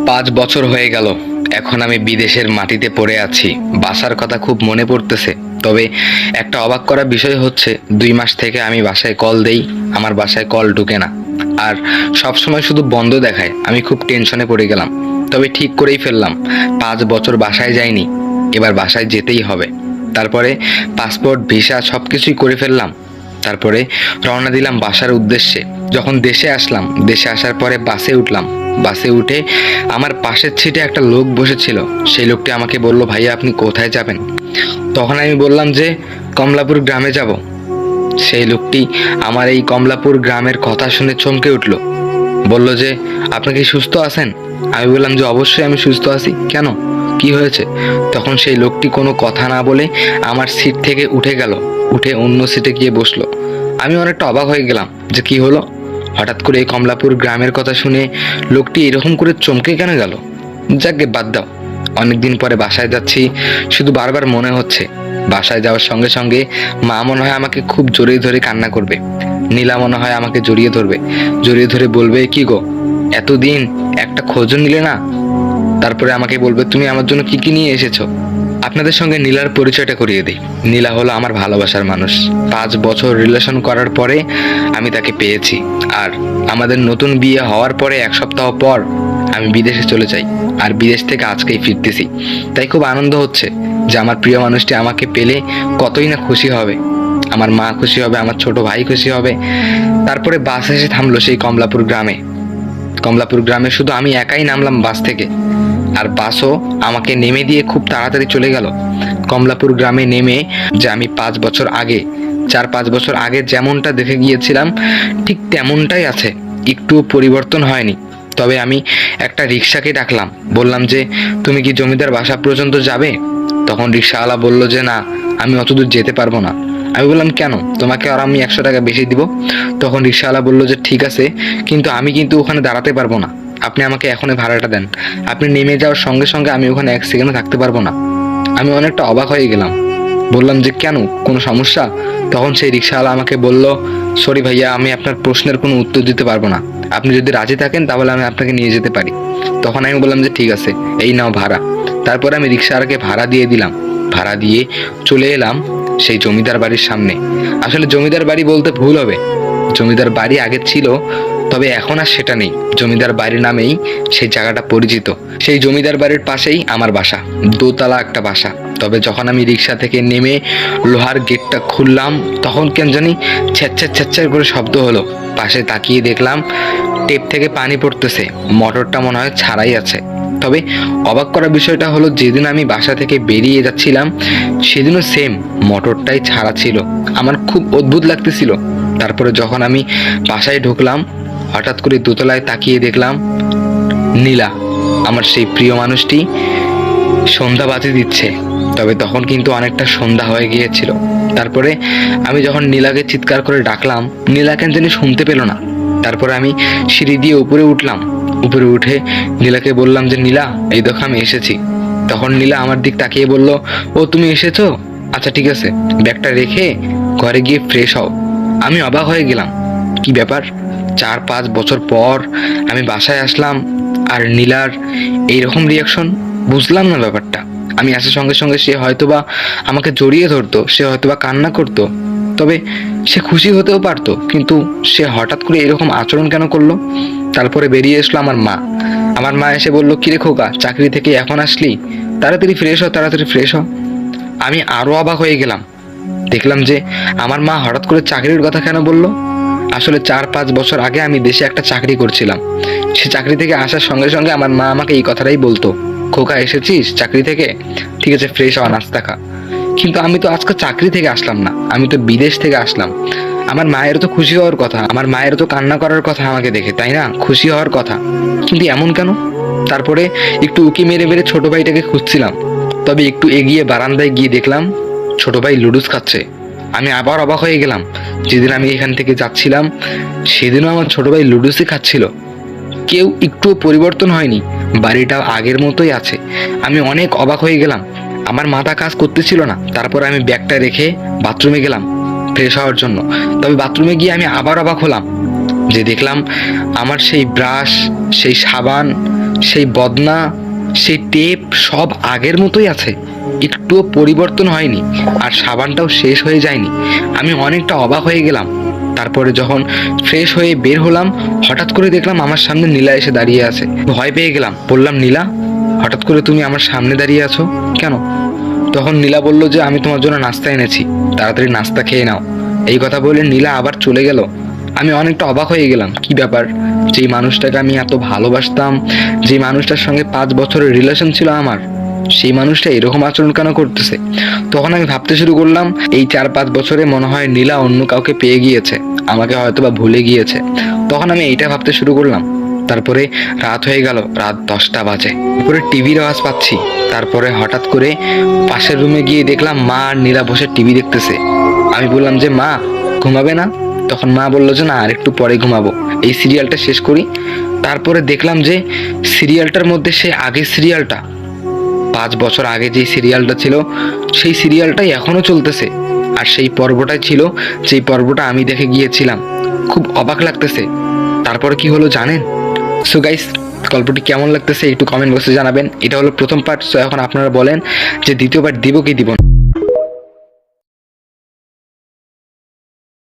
5 বছর হয়ে গেল। এখন আমি বিদেশের মাটিতে পড়ে আছি। বাসার কথা খুব মনে পড়তেছে। তবে একটা অবাক করা বিষয় হচ্ছে, 2 মাস থেকে আমি বাসায় কল দেই, আমার বাসায় কল ঢুকে না। আর সব সময় শুধু বন্ধ দেখায়। আমি খুব টেনশনে পড়ে গেলাম। তবে ঠিক করেই ফেললাম, 5 বছর বাসায় যাইনি, এবার বাসায় যেতেই হবে। তারপরে পাসপোর্ট, ভিসা সব কিছুই করে ফেললাম। তারপরে রওনা দিলাম বাসার উদ্দেশ্যে। যখন দেশে আসলাম, দেশে আসার পরে বাসে উঠলাম। বাসে উঠে আমার পাশের সিটে একটা লোক বসেছিল। সেই লোকটি আমাকে বলল, ভাইয়া আপনি কোথায় যাবেন? তখন আমি বললাম যে কমলাপুর গ্রামে যাব। সেই লোকটি আমার এই কমলাপুর গ্রামের কথা শুনে চমকে উঠল। বলল যে আপনি কি সুস্থ আছেন? আমি বললাম যে অবশ্যই আমি সুস্থ আছি। কেন, কি হয়েছে? তখন সেই লোকটি কোনো কথা না বলে আমার সিট থেকে উঠে গেল, উঠে অন্য সিটে গিয়ে বসলো। আমি অনেকটা অবাক হয়ে গেলাম যে কি হলো, হঠাৎ করে এই কমলাপুর গ্রামের কথা শুনে লোকটি এরকম করে চমকে কেন গেল? যাকে বাদ দাও। অনেকদিন পরে বাসায় যাচ্ছি, শুধু বারবার মনে হচ্ছে বাসায় যাওয়ার সঙ্গে সঙ্গে মা মনে হয় আমাকে খুব জড়িয়ে ধরে কান্না করবে। নীলা মনে হয় আমাকে জড়িয়ে ধরবে, জড়িয়ে ধরে বলবে, কি গো এতদিন একটা খোঁজও নিলে না? তারপরে আমাকে বলবে, তুমি আমার জন্য কি কি নিয়ে এসেছো? আপনাদের সঙ্গে নীলার পরিচয়টা করিয়ে দিই। নীলা হলো আমার ভালোবাসার মানুষ। 5 বছর রিলেশন করার পরে আমি তাকে পেয়েছি। আর আমাদের নতুন বিয়ে হওয়ার পরে 1 সপ্তাহ পর আমি বিদেশে চলে যাই। আর বিদেশ থেকে আজকেই ফিরতেছি। তাই খুব আনন্দ হচ্ছে যে আমার প্রিয় মানুষটি আমাকে পেলে কতই না খুশি হবে। আমার মা খুশি হবে, আমার ছোট ভাই খুশি হবে। তারপরে বাস এসে থামলো সেই কমলাপুর গ্রামে। কমলাপুর গ্রামে শুধু আমি একাই নামলাম বাস থেকে। আর বাসও আমাকে নেমে দিয়ে খুব তাড়াতাড়ি চলে গেল। কমলাপুর গ্রামে নেমে যে আমি 5 বছর আগে, 4-5 বছর আগে যেমনটা দেখে গিয়েছিলাম ঠিক তেমনটাই আছে, একটুও পরিবর্তন হয়নি। তবে আমি একটা রিক্সাকে ডাকলাম, বললাম যে তুমি কি জমিদার বাসা পর্যন্ত যাবে? তখন রিক্সাওয়ালা বলল যে না, আমি অতদূর যেতে পারবো না। আমি বললাম কেন, তোমাকে আর আমি 100 টাকা বেশি দিব। তখন রিক্সাওয়ালা বলল যে ঠিক আছে, কিন্তু আমি ওখানে দাঁড়াতে পারবো না। আপনি আমাকে এখনই ভাড়াটা দেন। আপনি নেমে যাওয়ার সঙ্গে সঙ্গে আমি ওখানে 1 সেকেন্ডও থাকতে পারবো না। আমি অনেকটা অবাক হয়ে গেলাম। বললাম যে কেন, কোনো সমস্যা? তখন সেই রিক্সাওয়ালা আমাকে বলল, সরি ভাইয়া, আমি আপনার প্রশ্নের কোনো উত্তর দিতে পারবো না। আপনি যদি রাজি থাকেন তাহলে আমি আপনাকে নিয়ে যেতে পারি। তখন আমি বললাম যে ঠিক আছে, এই নাও ভাড়া। তারপরে আমি রিক্সাওয়ালাকে ভাড়া দিয়ে দিলাম। ভাড়া দিয়ে চলে এলাম সেই জমিদার বাড়ির সামনে। আসলে জমিদার বাড়ি বলতে ভুল হবে, জমিদার বাড়ি আগে ছিল, তবে এখন আর সেটা নেই। জমিদার বাড়ির নামেই সেই জায়গাটা পরিচিত। সেই জমিদার বাড়ির পাশেই আমার বাসা, দোতলা একটা বাসা। তবে যখন আমি রিক্সা থেকে নেমে লোহার গেটটা খুললাম, তখন কেন জানি ছ্যাচ্ছার ছ্যাচ্ছার করে শব্দ হলো। পাশে তাকিয়ে দেখলাম টেপ থেকে পানি পড়তেছে। মোটরটা মনে হয় ছাড়াই আছে। তবে অবাক করা বিষয়টা হলো, যেদিন আমি বাসা থেকে বেরিয়ে যাচ্ছিলাম সেদিনও সেম মোটরটাই ছাড়া ছিল। আমার খুব অদ্ভুত লাগতেছিল। তারপরে যখন আমি বাসায় ঢুকলাম, হঠাৎ করে দোতলায় তাকিয়ে দেখলাম নীলা, আমার সেই প্রিয় মানুষটি, সন্ধ্যা বাতি দিচ্ছে। তবে তখন কিন্তু অনেকটা সন্ধ্যা হয়ে গিয়েছিল। তারপরে আমি যখন নীলাকে চিৎকার করে ডাকলাম, নীলা কেন জানি শুনতে পেল না। তারপরে আমি সিঁড়ি দিয়ে উপরে উঠলাম। উপরে উঠে নীলাকে বললাম যে নীলা, এই দেখো আমি এসেছি। তখন নীলা আমার দিক তাকিয়ে বলল, ও তুমি এসেছো, আচ্ছা ঠিক আছে, ব্যাগটা রেখে ঘরে গিয়ে ফ্রেশ হও। আমি অবাক হয়ে গেলাম, কি ব্যাপার, 4-5 বছর পর আমি বাসায় আসলাম আর নীলার এইরকম রিয়াকশন। বুঝলাম না ব্যাপারটা। আমি আসার সঙ্গে সঙ্গে সে হয়তোবা আমাকে জড়িয়ে ধরতো, সে হয়তোবা কান্না করতো, তবে সে খুশি হতেও পারতো, কিন্তু সে হঠাৎ করে এরকম আচরণ কেন করলো? তারপরে বেরিয়ে এসলো আমার মা। আমার মা এসে বলল, কিরে খোকা, চাকরি থেকে এখন আসলি, তাড়াতাড়ি ফ্রেশ হ, তাড়াতাড়ি ফ্রেশ হ। আমি আরো অবাক হয়ে গেলাম। দেখলাম যে আমার মা হঠাৎ করে চাকরির কথা কেন বললো। আসলে 4-5 বছর আগে আমি দেশে একটা চাকরি করছিলাম। সে চাকরি থেকে আসার সঙ্গে সঙ্গে আমার মা আমাকে এই কথাটাই বলতো, খোকা এসেছিস চাকরি থেকে, ঠিক আছে ফ্রেশ হওয়া, নাস্তা খা। কিন্তু আমি তো আজকে চাকরি থেকে আসলাম না, আমি তো বিদেশ থেকে আসলাম। আমার মায়ের তো খুশি হওয়ার কথা, আমার মায়ের তো কান্না করার কথা আমাকে দেখে, তাই না? খুশি হওয়ার কথা, কিন্তু এমন কেন? তারপরে একটু উকি মেরে মেরে ছোট ভাইটাকে খুঁজছিলাম। তবে একটু এগিয়ে বারান্দায় গিয়ে দেখলাম ছোট ভাই লুডুস খাচ্ছে। আমি আবার অবাক হয়ে গেলাম। যেদিন আমি এখান থেকে যাচ্ছিলাম সেদিনও আমার ছোট ভাই লুডুসই খাচ্ছিল। কেউ একটুও পরিবর্তন হয়নি, বাড়িটা আগের মতোই আছে। আমি অনেক অবাক হয়ে গেলাম, আমার মাথা কাজ করতেছিল না। তারপর আমি ব্যাগটা রেখে বাথরুমে গেলাম ফ্রেশ হওয়ার জন্য। তবে বাথরুমে গিয়ে আমি আবার অবাক হলাম যে দেখলাম আমার সেই ব্রাশ, সেই সাবান সেই বদনা, সেই টেপ সব আগের মতোই আছে, একটুও পরিবর্তন হয়নি, আর সাবানটাও শেষ হয়ে যায়নি। আমি অনেকটা অবাক হয়ে গেলাম। তারপরে যখন ফ্রেশ হয়ে বের হলাম, হঠাৎ করে দেখলাম আমার সামনে নীলা এসে দাঁড়িয়ে আছে। ভয় পেয়ে গেলাম, বললাম, নীলা, হঠাৎ করে তুমি আমার সামনে দাঁড়িয়ে আছো কেন? তখন নীলা বলল যে আমি তোমার জন্য নাস্তা এনেছি, তাড়াতাড়ি নাস্তা খেয়ে নাও। এই কথা বলে নীলা আবার চলে গেল। আমি অনেকটা অবাক হয়ে গেলাম, কি ব্যাপার, যেই মানুষটাকে আমি এত ভালোবাসতাম, যে মানুষটার সঙ্গে 5 বছরের রিলেশন ছিল আমার, সেই মানুষটা এরকম আচরণ কেন করতেছে? তখন আমি ভাবতে শুরু করলাম, এই 4-5 বছরে মনে হয় নীলা অন্য কাউকে পেয়ে গিয়েছে, আমাকে হয়তো বা ভুলে গিয়েছে। তখন আমি এইটা ভাবতে শুরু করলাম। তারপরে রাত হয়ে গেল, রাত 10টা বাজে। তারপরে টিভির আওয়াজ পাচ্ছি। তারপরে হঠাৎ করে পাশের রুমে গিয়ে দেখলাম মা আর নীলা বসে টিভি দেখতেছে। আমি বললাম যে মা, ঘুমাবে না? তখন মা বললো যে না, আর একটু পরে ঘুমাবো, এই সিরিয়ালটা শেষ করি। তারপরে দেখলাম যে সিরিয়ালটার মধ্যে সেই আগের সিরিয়ালটা, 5 বছর আগে যে সিরিয়ালটা ছিল, সেই সিরিয়ালটাই এখনো চলতেছে। আর সেই পর্বটাই ছিল যেই পর্বটা আমি দেখে গিয়েছিলাম। খুব অবাক লাগতেছে। তারপরে কি হলো জানেন? সো গাইস, গল্পটি কেমন লাগতেছে একটু কমেন্ট বক্সে জানাবেন। এটা হলো প্রথম পার্ট। সো এখন আপনারা বলেন যে দ্বিতীয় পার্ট দিব কি দিব না।